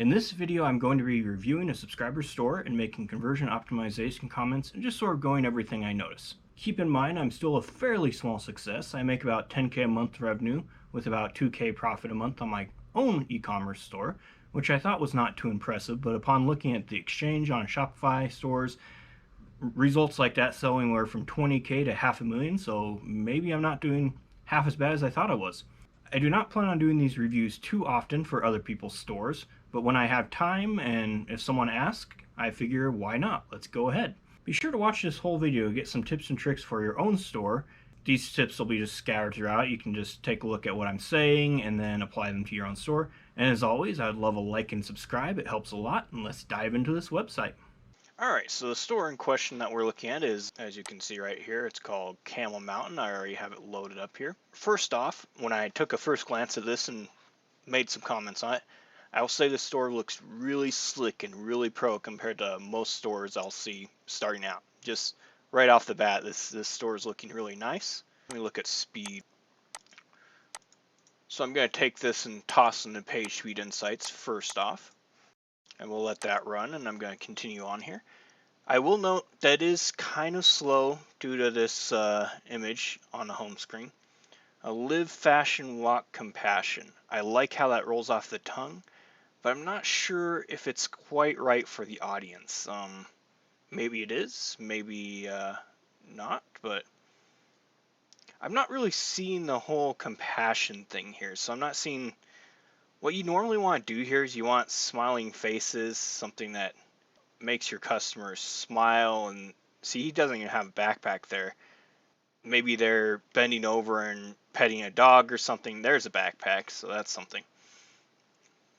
In this video, I'm going to be reviewing a subscriber store and making conversion optimization comments and just sort of going everything I notice. Keep in mind, I'm still a fairly small success. I make about 10K a month revenue with about 2K profit a month on my own e-commerce store, which I thought was not too impressive, but upon looking at the exchange on Shopify stores, results like that sell anywhere from 20K to half a million, so maybe I'm not doing half as bad as I thought I was. I do not plan on doing these reviews too often for other people's stores, but when I have time and if someone asks, I figure why not? Let's go ahead. Be sure to watch this whole video to get some tips and tricks for your own store. These tips will be just scattered throughout. You can just take a look at what I'm saying and then apply them to your own store. And as always, I'd love a like and subscribe. It helps a lot. And let's dive into this website. Alright, so the store in question that we're looking at is, as you can see right here, it's called Camel Mountain. I already have it loaded up here. First off, when I took a first glance at this and made some comments on it, I will say the store looks really slick and really pro compared to most stores I'll see starting out. Just right off the bat, this store is looking really nice. Let me look at speed. So I'm going to take this and toss into page speed insights first off. And we'll let that run, and I'm going to continue on here. I will note that it is kind of slow due to this image on the home screen. Live, fashion, walk, compassion. I like how that rolls off the tongue, but I'm not sure if it's quite right for the audience. Maybe it is, maybe not, but I'm not really seeing the whole compassion thing here. So I'm not seeing what you normally want to do here is you want smiling faces, something that makes your customers smile. And see, he doesn't even have a backpack there. Maybe they're bending over and petting a dog or something. There's a backpack, so that's something.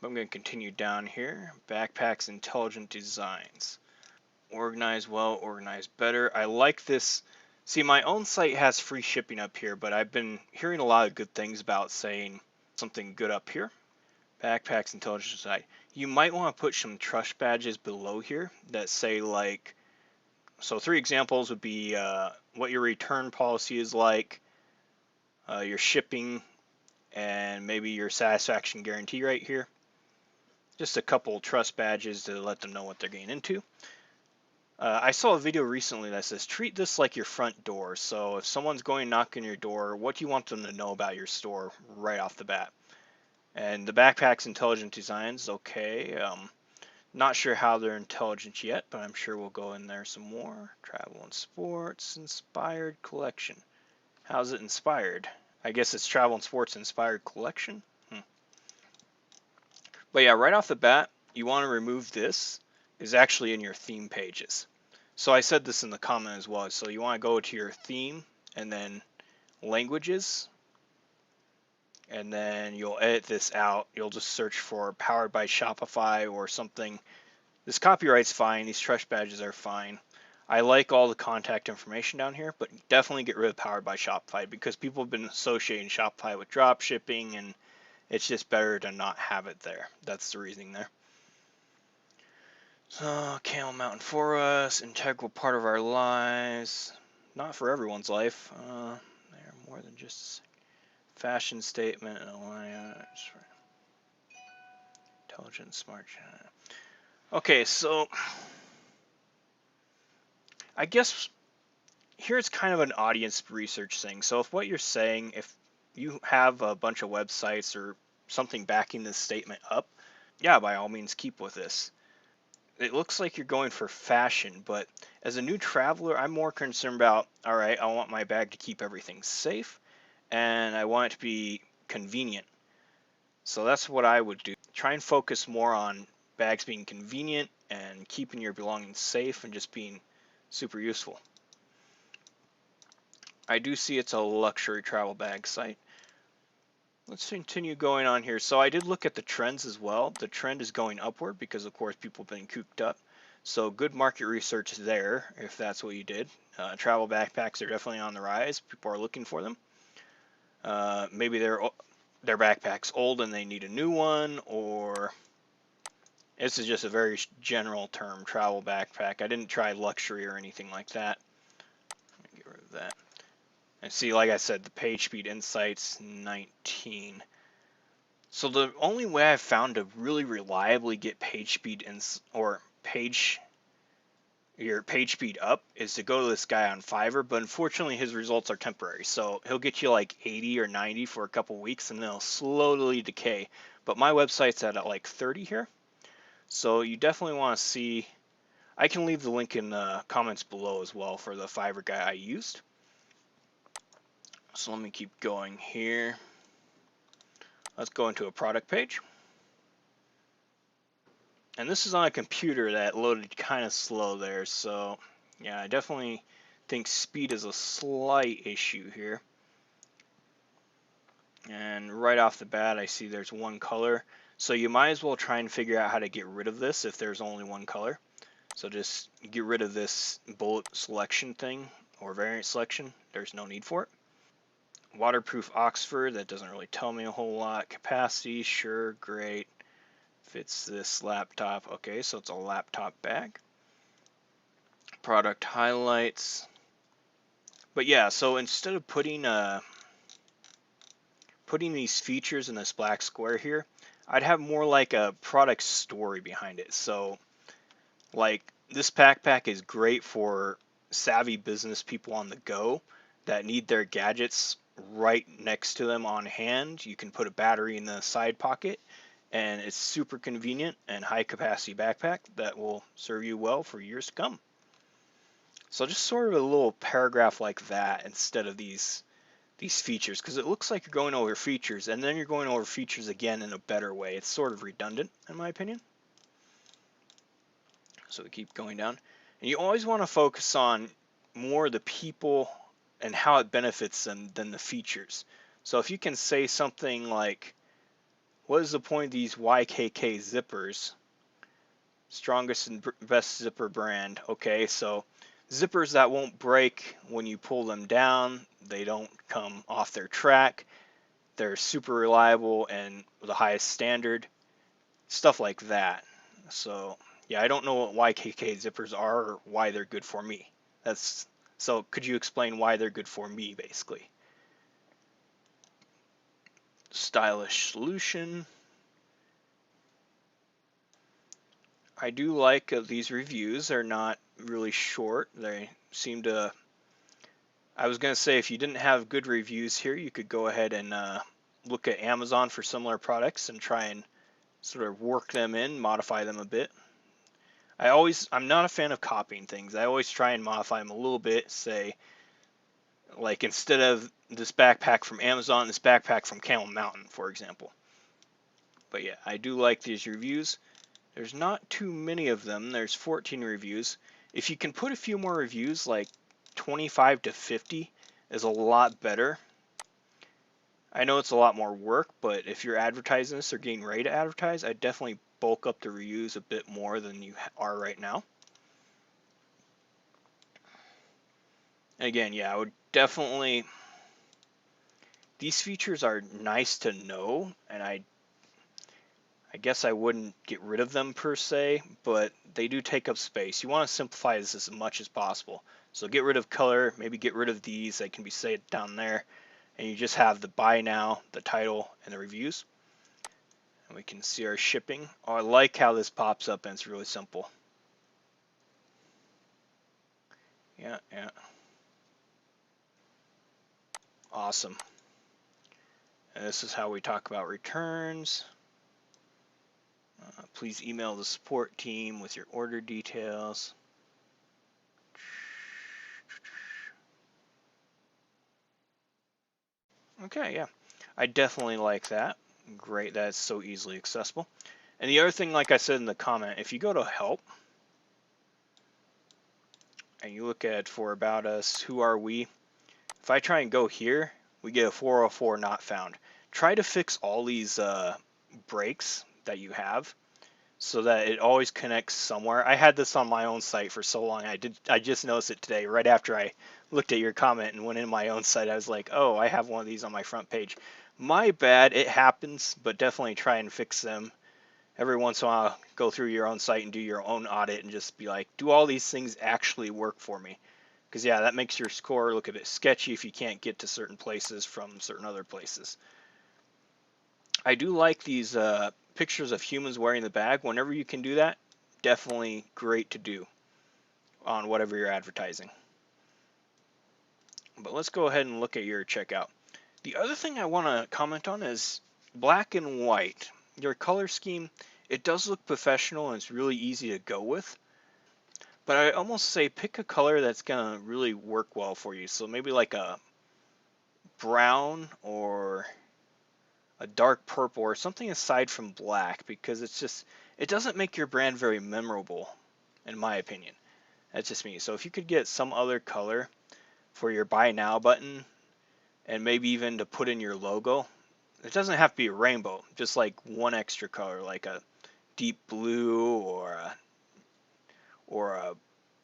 I'm going to continue down here. Backpacks, intelligent designs. Organize well, organize better. I like this. See, my own site has free shipping up here, but I've been hearing a lot of good things about saying something good up here. Backpacks, intelligent design. You might want to put some trust badges below here that say like, so 3 examples would be what your return policy is like, your shipping, and maybe your satisfaction guarantee right here. Just a couple trust badges to let them know what they're getting into. I saw a video recently that says treat this like your front door. So if someone's going to knock on your door, what do you want them to know about your store right off the bat? And the backpack's intelligent designs, okay. Not sure how they're intelligent yet, but I'm sure we'll go in there some more. Travel and sports, inspired collection. How's it inspired? I guess it's travel and sports inspired collection. But yeah, right off the bat, you want to remove this. Is actually in your theme pages. So I said this in the comment as well. So you want to go to your theme and then languages. And then you'll edit this out. You'll just search for powered by Shopify or something. This copyright's fine. These trust badges are fine. I like all the contact information down here, but definitely get rid of powered by Shopify because people have been associating Shopify with drop shipping, and it's just better to not have it there. That's the reasoning there. So, Camel Mountain for us, integral part of our lives. Not for everyone's life. They're more than just fashion statement and alliance. Intelligent, smart. Okay, so I guess here's kind of an audience research thing. So if what you're saying, if you have a bunch of websites or something backing this statement up, yeah, by all means keep with this. It looks like you're going for fashion, but as a new traveler, I'm more concerned about, all right, I want my bag to keep everything safe, and I want it to be convenient. So that's what I would do. Try and focus more on bags being convenient and keeping your belongings safe and just being super useful. I do see it's a luxury travel bag site. Let's continue going on here. So I did look at the trends as well. The trend is going upward because, of course, people have been cooped up. So good market research there, if that's what you did. Travel backpacks are definitely on the rise. People are looking for them. Maybe their backpack's old and they need a new one, or this is just a very general term, travel backpack. I didn't try luxury or anything like that. Let me get rid of that. And see, like I said, the page speed insights 19. So the only way I've found to really reliably get page speed your page speed up is to go to this guy on Fiverr, but unfortunately his results are temporary. So he'll get you like 80 or 90 for a couple weeks and then it'll slowly decay. But my website's at like 30 here. So you definitely want to see, I can leave the link in the comments below as well for the Fiverr guy I used. So let me keep going here. Let's go into a product page. And this is on a computer that loaded kind of slow there, so yeah, I definitely think speed is a slight issue here. And right off the bat, I see there's one color, so you might as well try and figure out how to get rid of this if there's only one color. So just get rid of this bullet selection thing or variant selection. There's no need for it. Waterproof Oxford, that doesn't really tell me a whole lot. Capacity, sure, great. Fits this laptop. Okay, so it's a laptop bag. Product highlights. But yeah, so instead of putting these features in this black square here, I'd have more like a product story behind it. So like this backpack is great for savvy business people on the go that need their gadgets right next to them on hand. You can put a battery in the side pocket and it's super convenient and high capacity backpack that will serve you well for years to come. So just sort of a little paragraph like that instead of these features, because it looks like you're going over features and then you're going over features again in a better way. It's sort of redundant in my opinion. So we keep going down. And you always want to focus on more the people and how it benefits them than the features. So if you can say something like, what is the point of these YKK zippers? Strongest and best zipper brand. Okay, so zippers that won't break when you pull them down. They don't come off their track. They're super reliable and the highest standard. Stuff like that. So yeah, I don't know what YKK zippers are or why they're good for me. So could you explain why they're good for me basically? Stylish solution. I do like these reviews. They're not really short. They seem to, I was going to say if you didn't have good reviews here, you could go ahead and look at Amazon for similar products and try and sort of work them in, modify them a bit. I'm not a fan of copying things. I always try and modify them a little bit, say, like instead of this backpack from Amazon, this backpack from Camel Mountain, for example. But yeah, I do like these reviews. There's not too many of them. There's 14 reviews. If you can put a few more reviews, like 25 to 50 is a lot better. I know it's a lot more work, but if you're advertising this or getting ready to advertise, I'd definitely bulk up the reviews a bit more than you are right now. And again, yeah, I would definitely, these features are nice to know, and I guess I wouldn't get rid of them per se, but they do take up space. You want to simplify this as much as possible. So get rid of color, maybe get rid of these that can be saved down there, and you just have the buy now, the title, and the reviews. And we can see our shipping. Oh, I like how this pops up and it's really simple. Yeah. Awesome. And this is how we talk about returns. Please email the support team with your order details. Okay, yeah. I definitely like that. Great, that's so easily accessible. And the other thing, like I said in the comment, if you go to help and you look at for about us, who are we? If I try and go here, we get a 404 not found. Try to fix all these breaks that you have so that it always connects somewhere. I had this on my own site for so long. I just noticed it today right after I looked at your comment and went in my own site. I was like, oh, I have one of these on my front page. My bad, it happens, but definitely try and fix them. Every once in a while, go through your own site and do your own audit and just be like, do all these things actually work for me? Because yeah, that makes your score look a bit sketchy if you can't get to certain places from certain other places. I do like these pictures of humans wearing the bag. Whenever you can do that, definitely great to do on whatever you're advertising. But let's go ahead and look at your checkout. The other thing I want to comment on is black and white. Your color scheme, it does look professional and it's really easy to go with. But I almost say pick a color that's going to really work well for you. So maybe like a brown or a dark purple or something aside from black, because it doesn't make your brand very memorable, in my opinion. That's just me. So if you could get some other color for your buy now button and maybe even to put in your logo, it doesn't have to be a rainbow, just like one extra color, like a deep blue or a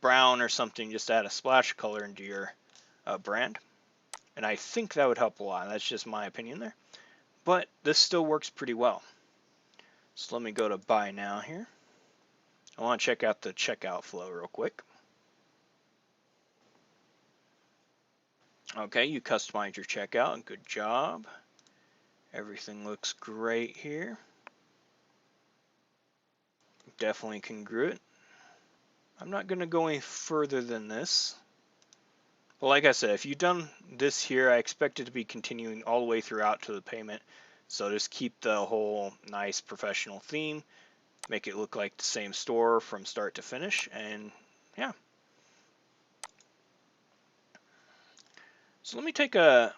brown or something, just add a splash of color into your brand. And I think that would help a lot. That's just my opinion there. But this still works pretty well. So let me go to buy now here. I want to check out the checkout flow real quick. Okay, you customized your checkout. Good job. Everything looks great here. Definitely congruent. I'm not going to go any further than this. But like I said, if you've done this here, I expect it to be continuing all the way throughout to the payment. So just keep the whole nice professional theme. Make it look like the same store from start to finish. And yeah. So let me take a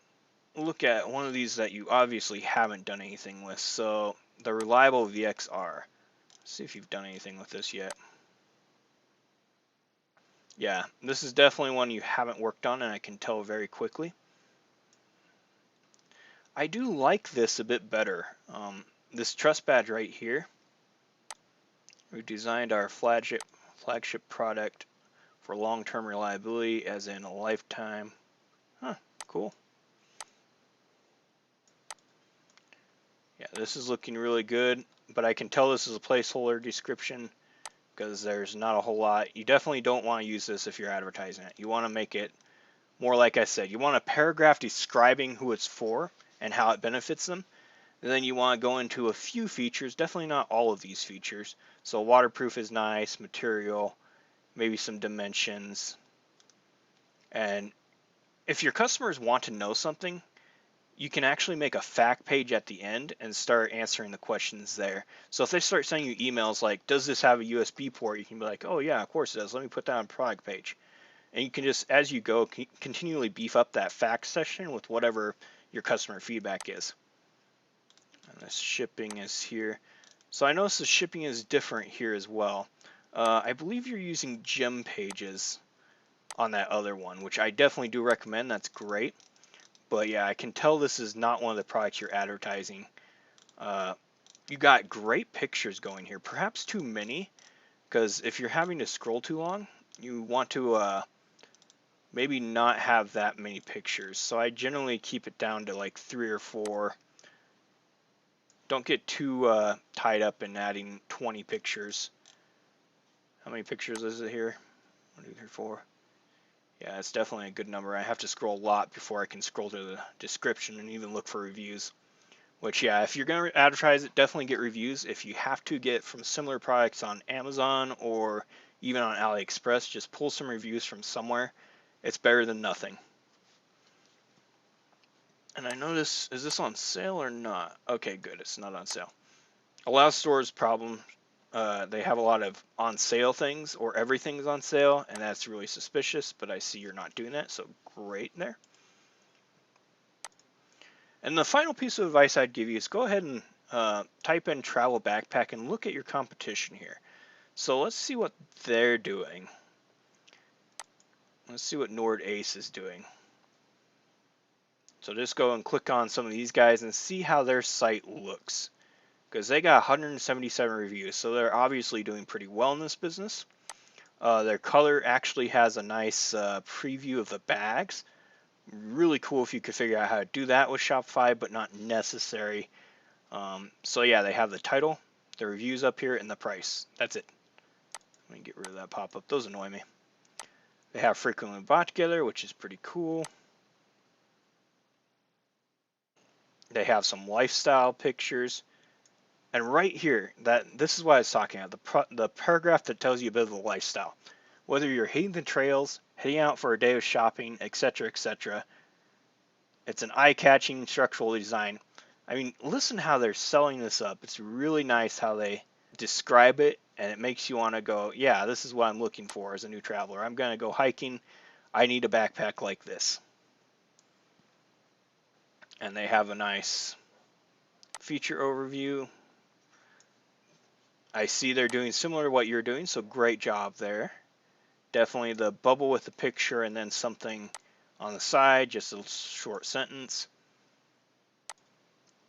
look at one of these that you obviously haven't done anything with. So the Reliable VXR. Let's see if you've done anything with this yet. Yeah, this is definitely one you haven't worked on, and I can tell very quickly. I do like this a bit better. This trust badge right here. We designed our flagship product for long-term reliability, as in a lifetime. Huh, cool. Yeah, this is looking really good, but I can tell this is a placeholder description because there's not a whole lot. You definitely don't want to use this if you're advertising it. You want to make it more like I said. You want a paragraph describing who it's for and how it benefits them. And then you want to go into a few features, definitely not all of these features. So waterproof is nice, material, maybe some dimensions. And if your customers want to know something, you can actually make a fact page at the end and start answering the questions there. So if they start sending you emails like, does this have a USB port? You can be like, oh yeah, of course it does. Let me put that on product page. And you can just, as you go, continually beef up that fact section with whatever your customer feedback is. And the shipping is here. So I notice the shipping is different here as well. I believe you're using gem pages on that other one, which I definitely do recommend. That's great. But yeah, I can tell this is not one of the products you're advertising. You got great pictures going here, perhaps too many, because if you're having to scroll too long, you want to maybe not have that many pictures. So I generally keep it down to like 3 or 4. Don't get too tied up in adding 20 pictures. How many pictures is it here? 1, 2, 3, 4. Yeah, it's definitely a good number. I have to scroll a lot before I can scroll to the description and even look for reviews. Which, yeah, if you're going to advertise it, definitely get reviews. If you have to get from similar products on Amazon or even on AliExpress, just pull some reviews from somewhere. It's better than nothing. And I notice, is this on sale or not? Okay, good, it's not on sale. A lot of stores problem, they have a lot of on sale things or everything's on sale, and that's really suspicious, but I see you're not doing that, so great there. And the final piece of advice I'd give you is go ahead and type in travel backpack and look at your competition here. So let's see what they're doing. Let's see what Nord Ace is doing. So just go and click on some of these guys and see how their site looks. Because they got 177 reviews, so they're obviously doing pretty well in this business. Their color actually has a nice preview of the bags. Really cool if you could figure out how to do that with Shopify, but not necessary. So yeah, they have the title, the reviews up here, and the price. That's it. Let me get rid of that pop-up. Those annoy me. They have frequently bought together, which is pretty cool. They have some lifestyle pictures. And right here, this is what I was talking about, the paragraph that tells you a bit of the lifestyle. Whether you're hitting the trails, heading out for a day of shopping, etc., etc., it's an eye-catching structural design. I mean, listen how they're selling this up. It's really nice how they describe it, and it makes you want to go, yeah, this is what I'm looking for as a new traveler. I'm going to go hiking. I need a backpack like this. And they have a nice feature overview. I see they're doing similar to what you're doing, so great job there. Definitely the bubble with the picture and then something on the side, just a short sentence.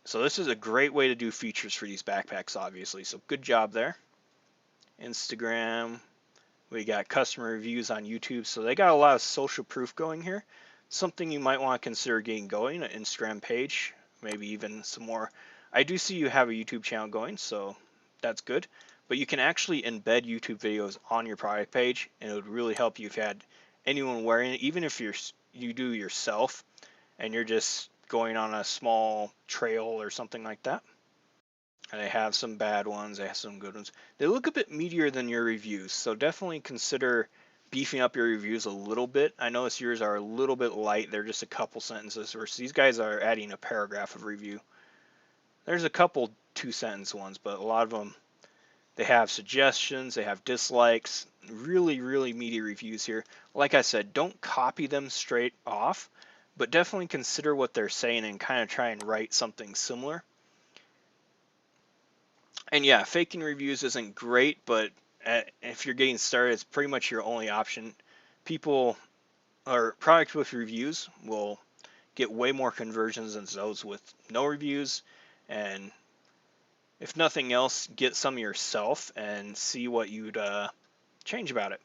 So this is a great way to do features for these backpacks, obviously. So good job there. Instagram. We got customer reviews on YouTube. So they got a lot of social proof going here. Something you might want to consider getting going, an Instagram page, maybe even some more. I do see you have a YouTube channel going, so that's good. But you can actually embed YouTube videos on your product page, and it would really help you if you had anyone wearing it, even if you do yourself and you're just going on a small trail or something like that. And they have some bad ones, they have some good ones. They look a bit meatier than your reviews, so definitely consider beefing up your reviews a little bit. I notice yours are a little bit light. They're just a couple sentences, versus these guys are adding a paragraph of review. There's a couple 2-sentence ones, but a lot of them, they have suggestions, they have dislikes, really, really meaty reviews here. Like I said, don't copy them straight off, but definitely consider what they're saying and kind of try and write something similar. And yeah, faking reviews isn't great, but if you're getting started, it's pretty much your only option. People or products with reviews will get way more conversions than those with no reviews. And if nothing else, get some yourself and see what you'd change about it.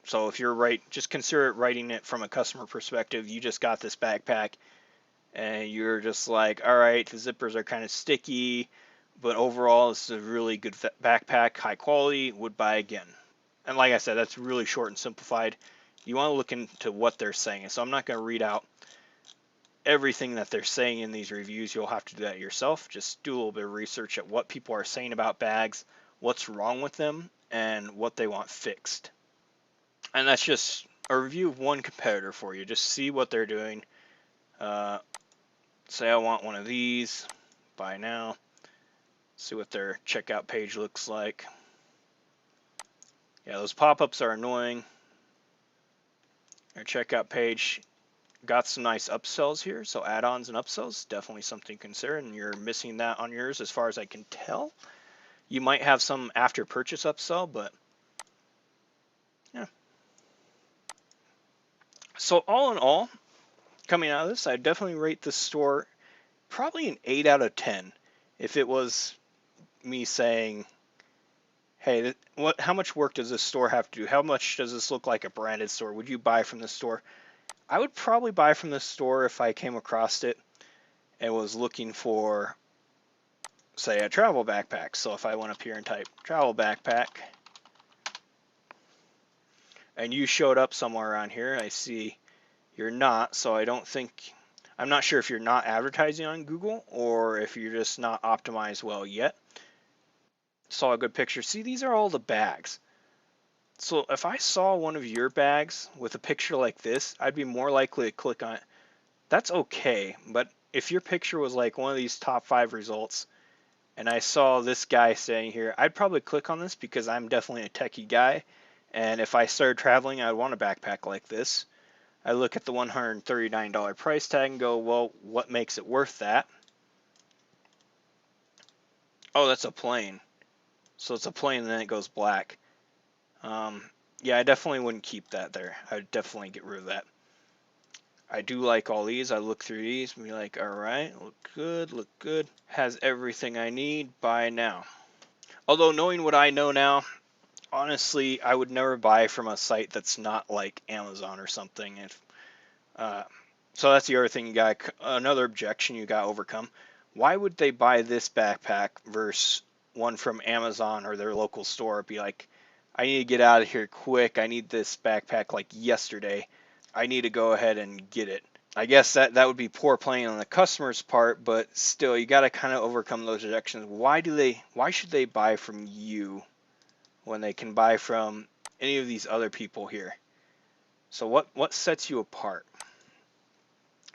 So if you're just consider writing it from a customer perspective. You just got this backpack and you're just like, all right, the zippers are kind of sticky, but overall it's a really good backpack, high quality, would buy again. And like I said, that's really short and simplified. You want to look into what they're saying. So I'm not going to read out everything that they're saying in these reviews. You'll have to do that yourself. Just do a little bit of research at what people are saying about bags, what's wrong with them, and what they want fixed. And that's just a review of one competitor for you. Just see what they're doing. Say I want one of these, buy now. See what their checkout page looks like. Yeah, those pop-ups are annoying. Their checkout page got some nice upsells here, so add-ons and upsells, definitely something to consider, and you're missing that on yours as far as I can tell. You might have some after purchase upsell, but yeah. So all in all, coming out of this, I'd definitely rate this store probably an 8 out of 10. If it was me saying, hey, how much work does this store have to do? How much does this look like a branded store? Would you buy from this store? I would probably buy from this store if I came across it and was looking for, say, a travel backpack. So if I went up here and type travel backpack, and you showed up somewhere around here, I see you're not, so I'm not sure if you're not advertising on Google or if you're just not optimized well yet. Saw a good picture. See, these are all the bags. So if I saw one of your bags with a picture like this, I'd be more likely to click on it. That's okay, but if your picture was like one of these top 5 results and I saw this guy saying here, I'd probably click on this because I'm definitely a techie guy, and if I started traveling, I'd want a backpack like this. I look at the $139 price tag and go, well, what makes it worth that? Oh, that's a plane. So it's a plane and then it goes black. Yeah, I definitely wouldn't keep that there. I'd definitely get rid of that. I do like all these. I look through these and be like, all right, look good. Has everything I need, buy now. Although knowing what I know now, honestly, I would never buy from a site that's not like Amazon or something. So that's the other thing another objection you got to overcome. Why would they buy this backpack versus one from Amazon or their local store? Be like, I need to get out of here quick. I need this backpack like yesterday. I need to go ahead and get it. I guess that would be poor planning on the customer's part, but still, you got to kind of overcome those objections. Why should they buy from you when they can buy from any of these other people here? So what sets you apart?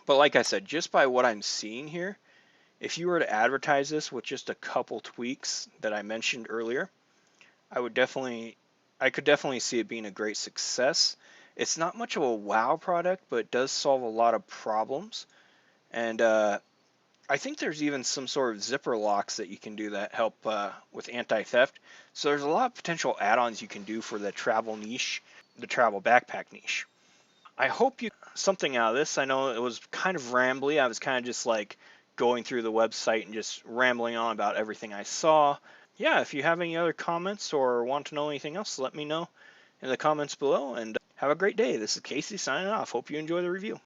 But like I said, just by what I'm seeing here, if you were to advertise this with just a couple tweaks that I mentioned earlier, I could definitely see it being a great success. It's not much of a wow product, but it does solve a lot of problems. And I think there's even some sort of zipper locks that you can do that help with anti-theft. So there's a lot of potential add-ons you can do for the travel niche, the travel backpack niche. I hope you got something out of this. I know it was kind of rambly. I was kind of just like going through the website and just rambling on about everything I saw. Yeah, if you have any other comments or want to know anything else, let me know in the comments below, and have a great day. This is Casey signing off. Hope you enjoy the review.